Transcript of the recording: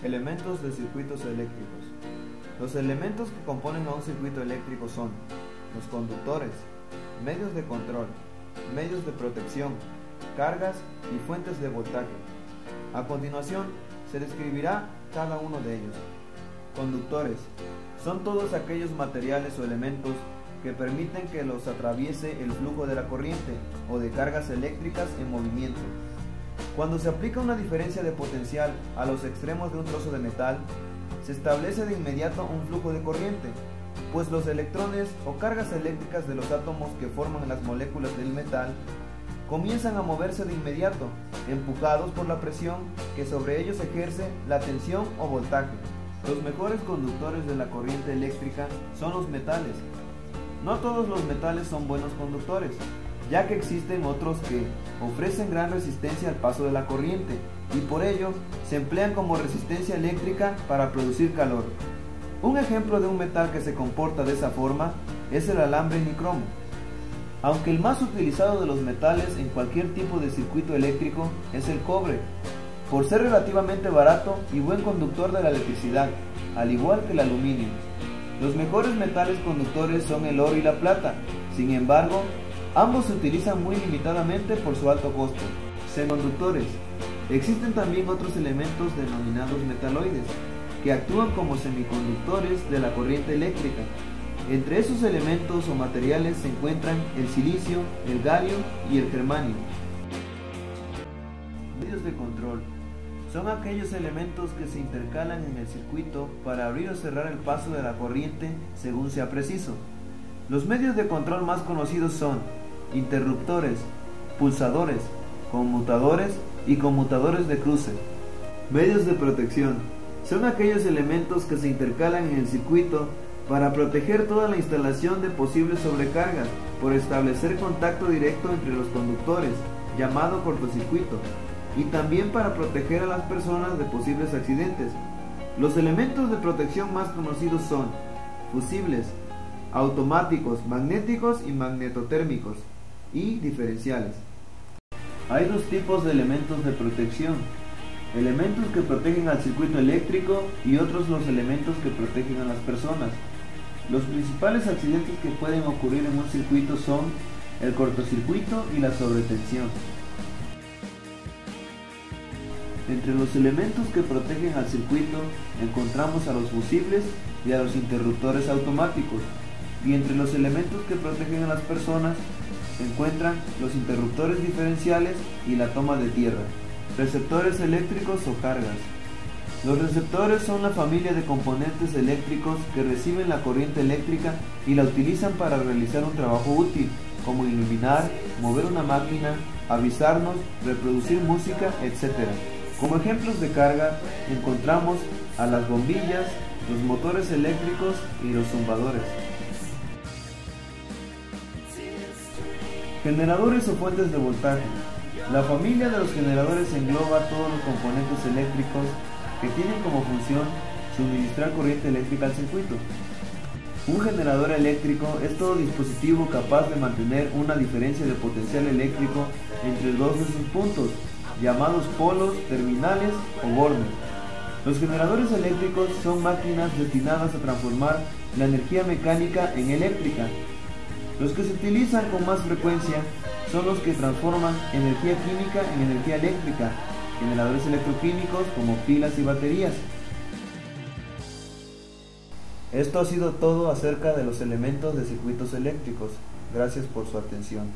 Elementos de circuitos eléctricos. Los elementos que componen a un circuito eléctrico son los conductores, medios de control, medios de protección, cargas y fuentes de voltaje. A continuación, se describirá cada uno de ellos. Conductores son todos aquellos materiales o elementos que permiten que los atraviese el flujo de la corriente o de cargas eléctricas en movimiento. Cuando se aplica una diferencia de potencial a los extremos de un trozo de metal, se establece de inmediato un flujo de corriente, pues los electrones o cargas eléctricas de los átomos que forman las moléculas del metal comienzan a moverse de inmediato, empujados por la presión que sobre ellos ejerce la tensión o voltaje. Los mejores conductores de la corriente eléctrica son los metales. No todos los metales son buenos conductores, ya que existen otros que ofrecen gran resistencia al paso de la corriente y por ello se emplean como resistencia eléctrica para producir calor. Un ejemplo de un metal que se comporta de esa forma es el alambre nicromo. Aunque el más utilizado de los metales en cualquier tipo de circuito eléctrico es el cobre, por ser relativamente barato y buen conductor de la electricidad, al igual que el aluminio. Los mejores metales conductores son el oro y la plata, sin embargo, ambos se utilizan muy limitadamente por su alto costo. Semiconductores. Existen también otros elementos denominados metaloides, que actúan como semiconductores de la corriente eléctrica. Entre esos elementos o materiales se encuentran el silicio, el galio y el germanio. Medios de control. Son aquellos elementos que se intercalan en el circuito para abrir o cerrar el paso de la corriente según sea preciso. Los medios de control más conocidos son interruptores, pulsadores, conmutadores y conmutadores de cruce. Medios de protección. Son aquellos elementos que se intercalan en el circuito para proteger toda la instalación de posibles sobrecargas por establecer contacto directo entre los conductores, llamado cortocircuito, y también para proteger a las personas de posibles accidentes. Los elementos de protección más conocidos son fusibles, automáticos, magnéticos y magnetotérmicos, y diferenciales. Hay dos tipos de elementos de protección: elementos que protegen al circuito eléctrico y otros los elementos que protegen a las personas. Los principales accidentes que pueden ocurrir en un circuito son el cortocircuito y la sobretensión. Entre los elementos que protegen al circuito encontramos a los fusibles y a los interruptores automáticos, y entre los elementos que protegen a las personas se encuentran los interruptores diferenciales y la toma de tierra. Receptores eléctricos o cargas. Los receptores son la familia de componentes eléctricos que reciben la corriente eléctrica y la utilizan para realizar un trabajo útil, como iluminar, mover una máquina, avisarnos, reproducir música, etc. Como ejemplos de carga encontramos a las bombillas, los motores eléctricos y los zumbadores. Generadores o fuentes de voltaje. La familia de los generadores engloba todos los componentes eléctricos que tienen como función suministrar corriente eléctrica al circuito. Un generador eléctrico es todo dispositivo capaz de mantener una diferencia de potencial eléctrico entre dos de sus puntos, llamados polos, terminales o bornes. Los generadores eléctricos son máquinas destinadas a transformar la energía mecánica en eléctrica. Los que se utilizan con más frecuencia son los que transforman energía química en energía eléctrica, generadores electroquímicos como pilas y baterías. Esto ha sido todo acerca de los elementos de circuitos eléctricos. Gracias por su atención.